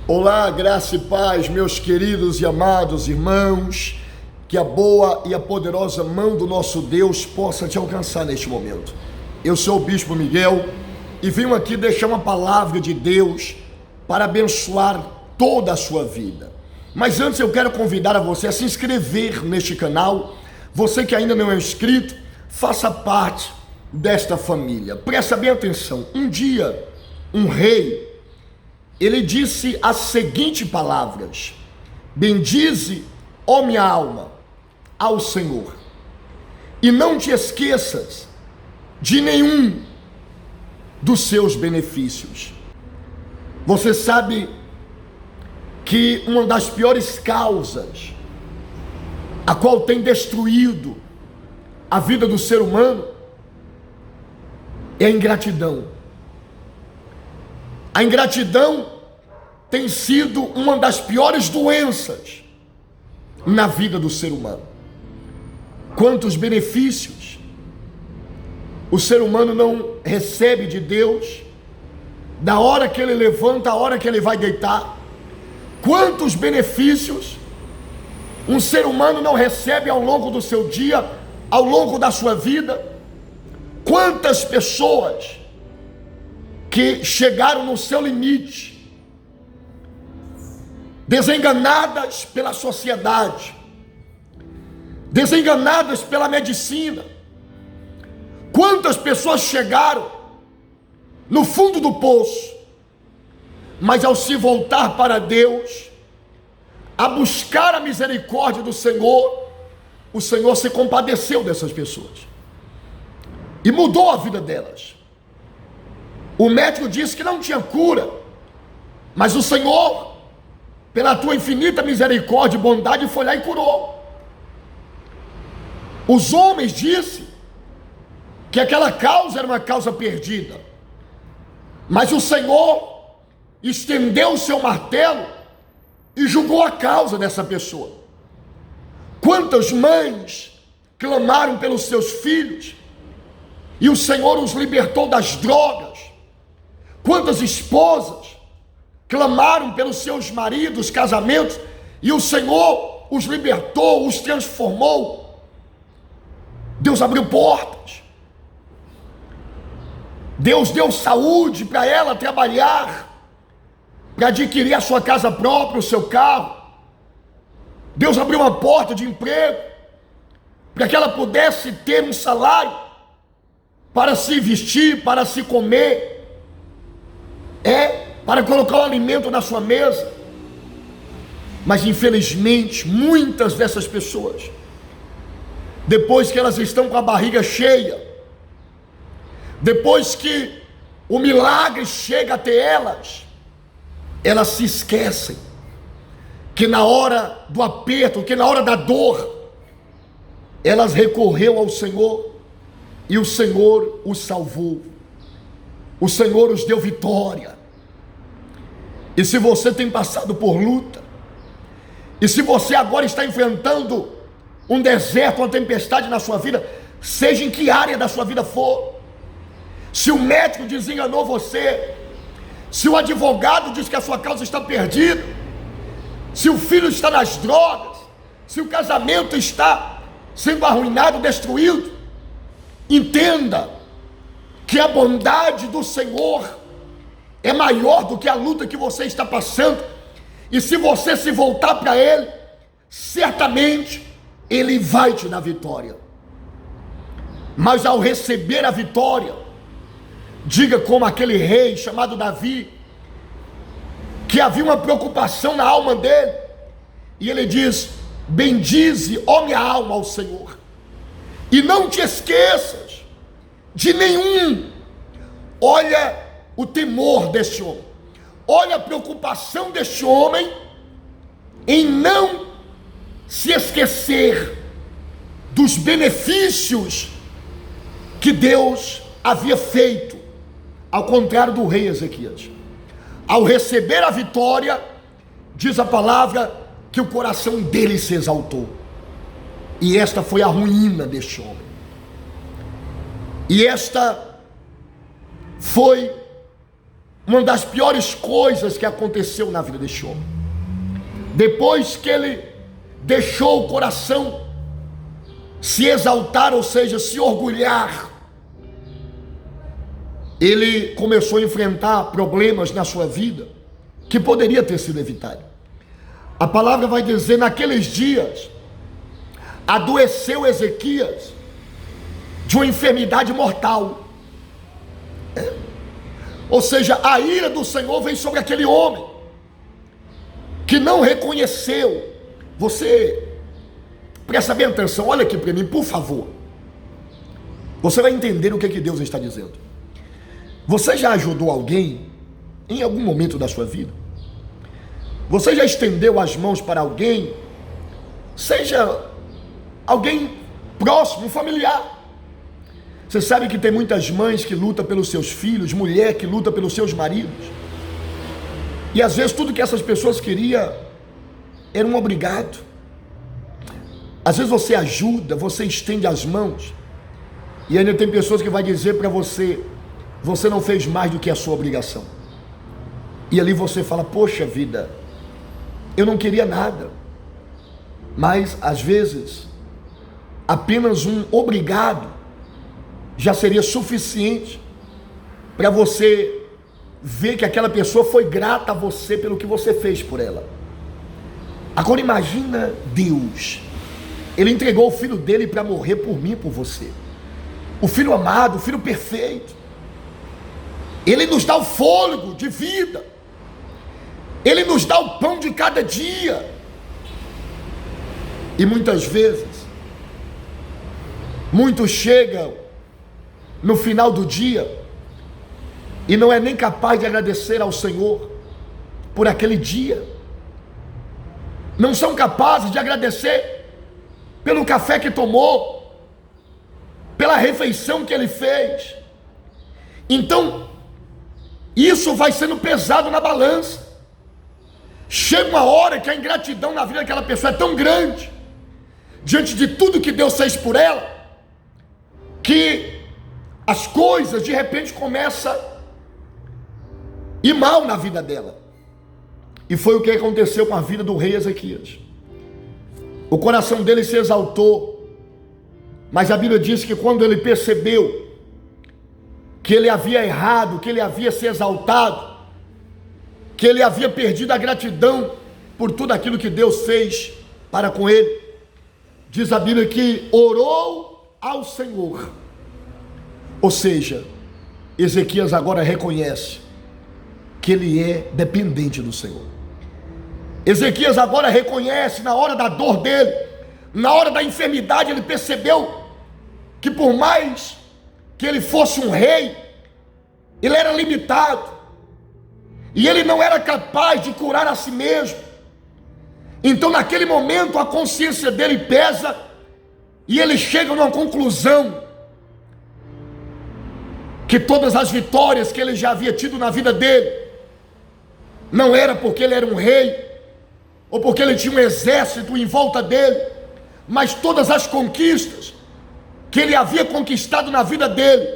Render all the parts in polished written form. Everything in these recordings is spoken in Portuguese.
Olá, graça e paz, meus queridos e amados irmãos, que a boa e a poderosa mão do nosso Deus possa te alcançar neste momento. Eu sou o Bispo Miguel e venho aqui deixar uma palavra de Deus para abençoar toda a sua vida. Mas antes eu quero convidar a você a se inscrever neste canal. Você que ainda não é inscrito, faça parte desta família. Presta bem atenção. Um dia, um rei, ele disse as seguintes palavras: bendize, ó minha alma, ao Senhor, e não te esqueças de nenhum dos seus benefícios. Você sabe que uma das piores causas a qual tem destruído a vida do ser humano é a ingratidão. A ingratidão tem sido uma das piores doenças na vida do ser humano. Quantos benefícios o ser humano não recebe de Deus, da hora que ele levanta, a hora que ele vai deitar. Quantos benefícios um ser humano não recebe ao longo do seu dia, ao longo da sua vida. Quantas pessoas que chegaram no seu limite, desenganadas pela sociedade, desenganadas pela medicina. Quantas pessoas chegaram no fundo do poço, mas ao se voltar para Deus, a buscar a misericórdia do Senhor, o Senhor se compadeceu dessas pessoas e mudou a vida delas. O médico disse que não tinha cura, mas o Senhor, pela tua infinita misericórdia e bondade, foi lá e curou. Os homens disseram que aquela causa era uma causa perdida, mas o Senhor estendeu o seu martelo e julgou a causa dessa pessoa. Quantas mães clamaram pelos seus filhos e o Senhor os libertou das drogas? Quantas esposas clamaram pelos seus maridos, casamentos, e o Senhor os libertou, os transformou? Deus abriu portas. Deus deu saúde para ela trabalhar, para adquirir a sua casa própria, o seu carro. Deus abriu uma porta de emprego para que ela pudesse ter um salário para se vestir, para se comer, para colocar o alimento na sua mesa. Mas infelizmente muitas dessas pessoas, depois que elas estão com a barriga cheia, depois que o milagre chega até elas, elas se esquecem que na hora do aperto, que na hora da dor, elas recorreram ao Senhor e o Senhor os salvou. O Senhor os deu vitória. E se você tem passado por luta, e se você agora está enfrentando um deserto, uma tempestade na sua vida, seja em que área da sua vida for, se o médico desenganou você, se o advogado diz que a sua causa está perdida, se o filho está nas drogas, se o casamento está sendo arruinado, destruído, entenda que a bondade do Senhor é maior do que a luta que você está passando. E se você se voltar para Ele, certamente Ele vai te dar vitória. Mas ao receber a vitória, diga como aquele rei chamado Davi, que havia uma preocupação na alma dele, e ele diz: bendize, ó minha alma, ao Senhor, e não te esqueças de nenhum. Olha o temor deste homem, olha a preocupação deste homem em não se esquecer dos benefícios que Deus havia feito, ao contrário do rei Ezequias. Ao receber a vitória, diz a palavra que o coração dele se exaltou, e esta foi a ruína deste homem, e esta foi uma das piores coisas que aconteceu na vida deste homem. Depois que ele deixou o coração se exaltar, ou seja, se orgulhar, ele começou a enfrentar problemas na sua vida que poderia ter sido evitado. A palavra vai dizer: naqueles dias adoeceu Ezequias de uma enfermidade mortal. Ou seja, a ira do Senhor vem sobre aquele homem que não reconheceu. Você presta bem atenção, olha aqui para mim, por favor. Você vai entender o que Deus está dizendo. Você já ajudou alguém em algum momento da sua vida? Você já estendeu as mãos para alguém, seja alguém próximo, um familiar? Você sabe que tem muitas mães que lutam pelos seus filhos, mulher que luta pelos seus maridos, e às vezes tudo que essas pessoas queriam era um obrigado. Às vezes você ajuda, você estende as mãos, e ainda tem pessoas que vai dizer para você: você não fez mais do que a sua obrigação. E ali você fala: poxa vida, eu não queria nada. Mas às vezes apenas um obrigado já seria suficiente para você ver que aquela pessoa foi grata a você pelo que você fez por ela. Agora imagina Deus, Ele entregou o filho dele para morrer por mim e por você, o filho amado, o filho perfeito. Ele nos dá o fôlego de vida, Ele nos dá o pão de cada dia. E muitas vezes muitos chegam no final do dia e não é nem capaz de agradecer ao Senhor por aquele dia. Não são capazes de agradecer pelo café que tomou, pela refeição que ele fez. Então, isso vai sendo pesado na balança. Chega uma hora que a ingratidão na vida daquela pessoa é tão grande, diante de tudo que Deus fez por ela, que as coisas de repente começam a ir mal na vida dela. E foi o que aconteceu com a vida do rei Ezequias. O coração dele se exaltou, mas a Bíblia diz que quando ele percebeu que ele havia errado, que ele havia se exaltado, que ele havia perdido a gratidão por tudo aquilo que Deus fez para com ele, diz a Bíblia que orou ao Senhor. Ou seja, Ezequias agora reconhece que ele é dependente do Senhor. Ezequias agora reconhece, na hora da dor dele, na hora da enfermidade, ele percebeu que por mais que ele fosse um rei, ele era limitado, e ele não era capaz de curar a si mesmo. Então naquele momento a consciência dele pesa, e ele chega numa conclusão, que todas as vitórias que ele já havia tido na vida dele, não era porque ele era um rei, ou porque ele tinha um exército em volta dele, mas todas as conquistas que ele havia conquistado na vida dele,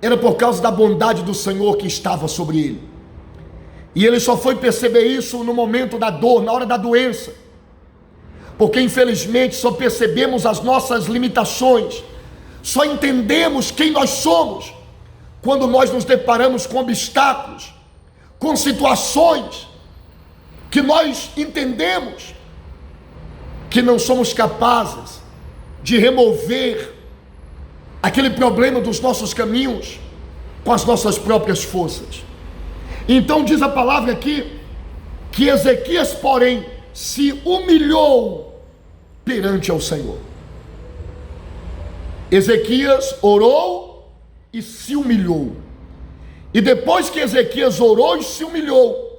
era por causa da bondade do Senhor que estava sobre ele. E ele só foi perceber isso no momento da dor, na hora da doença, porque infelizmente só percebemos as nossas limitações, só entendemos quem nós somos quando nós nos deparamos com obstáculos, com situações que nós entendemos que não somos capazes de remover aquele problema dos nossos caminhos com as nossas próprias forças. Então diz a palavra aqui que Ezequias, porém, se humilhou perante ao Senhor. Ezequias orou e se humilhou. E depois que Ezequias orou e se humilhou,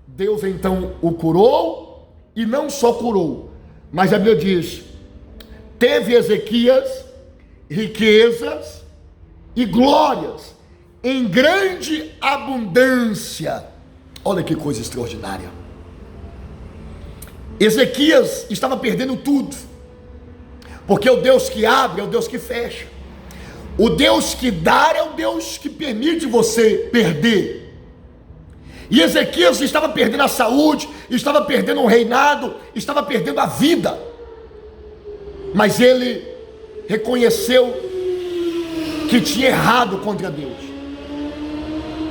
Deus então o curou, e não só curou, mas a Bíblia diz: teve Ezequias riquezas e glórias em grande abundância. Olha que coisa extraordinária. Ezequias estava perdendo tudo, porque o Deus que abre é o Deus que fecha. O Deus que dá é o Deus que permite você perder. E Ezequias estava perdendo a saúde, estava perdendo o reinado, estava perdendo a vida. Mas ele reconheceu que tinha errado contra Deus.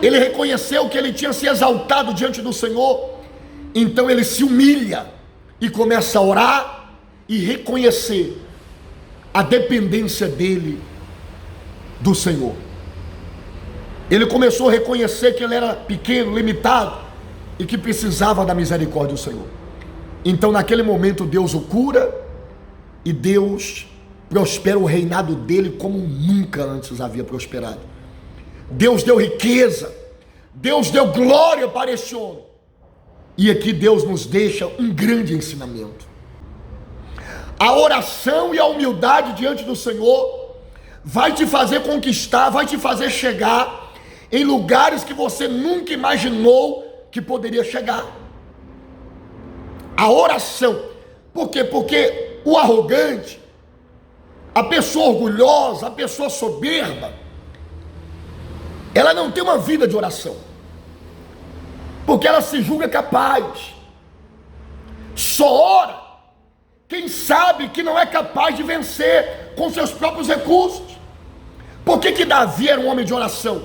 Ele reconheceu que ele tinha se exaltado diante do Senhor. Então ele se humilha e começa a orar e reconhecer a dependência dele do Senhor. Ele começou a reconhecer que ele era pequeno, limitado e que precisava da misericórdia do Senhor. Então naquele momento Deus o cura e Deus prospera o reinado dele como nunca antes havia prosperado. Deus deu riqueza, Deus deu glória para esse homem. E aqui Deus nos deixa um grande ensinamento. A oração e a humildade diante do Senhor vai te fazer conquistar, vai te fazer chegar em lugares que você nunca imaginou que poderia chegar. A oração. Por quê? Porque o arrogante, a pessoa orgulhosa, a pessoa soberba, ela não tem uma vida de oração, porque ela se julga capaz. Só ora quem sabe que não é capaz de vencer com seus próprios recursos. Por que Davi era um homem de oração?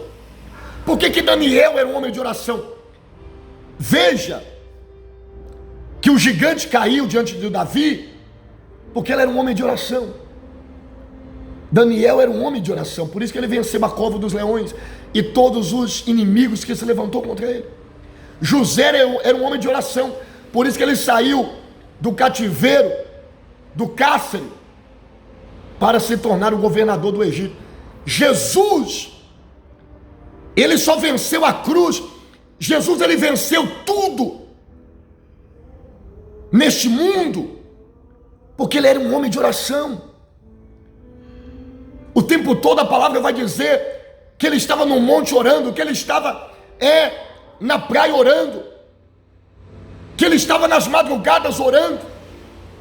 Por que Daniel era um homem de oração? Veja que o gigante caiu diante de Davi porque ele era um homem de oração. Daniel era um homem de oração, por isso que ele venceu a cova dos leões e todos os inimigos que se levantou contra ele. José era um homem de oração, por isso que ele saiu do cativeiro, do cárcere, para se tornar o governador do Egito. Jesus, ele só venceu a cruz. Jesus, ele venceu tudo neste mundo porque ele era um homem de oração. O tempo todo a palavra vai dizer que ele estava no monte orando, que ele estava na praia orando, que ele estava nas madrugadas orando.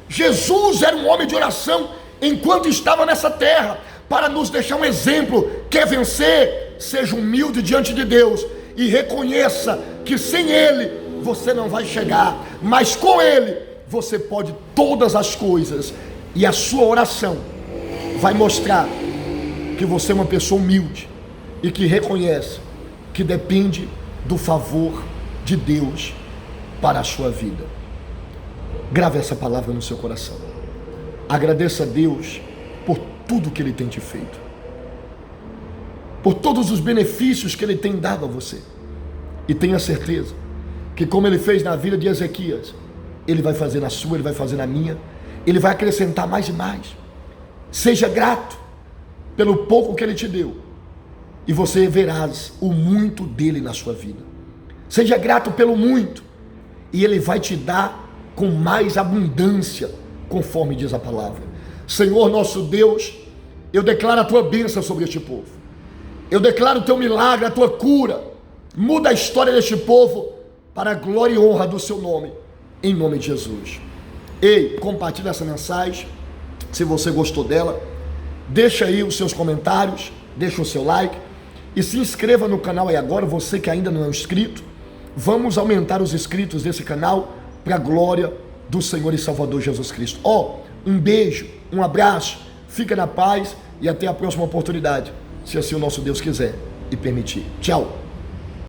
Jesus era um homem de oração enquanto estava nessa terra, para nos deixar um exemplo. Quer vencer? Seja humilde diante de Deus e reconheça que sem Ele você não vai chegar, mas com Ele você pode todas as coisas. E a sua oração vai mostrar que você é uma pessoa humilde e que reconhece que depende do favor de Deus para a sua vida. Grave essa palavra no seu coração. Agradeça a Deus por tudo que Ele tem te feito, por todos os benefícios que Ele tem dado a você, e tenha certeza que como Ele fez na vida de Ezequias, Ele vai fazer na sua, Ele vai fazer na minha, Ele vai acrescentar mais e mais. Seja grato pelo pouco que Ele te deu, e você verás o muito dele na sua vida. Seja grato pelo muito, e Ele vai te dar com mais abundância, conforme diz a palavra. Senhor nosso Deus, eu declaro a tua bênção sobre este povo. Eu declaro o teu milagre, a tua cura. Muda a história deste povo para a glória e honra do seu nome, em nome de Jesus. Ei, compartilha essa mensagem se você gostou dela. Deixa aí os seus comentários, deixa o seu like e se inscreva no canal aí agora, você que ainda não é inscrito. Vamos aumentar os inscritos desse canal para a glória do Senhor e Salvador Jesus Cristo. Um beijo, um abraço, fica na paz e até a próxima oportunidade, se assim o nosso Deus quiser e permitir. Tchau.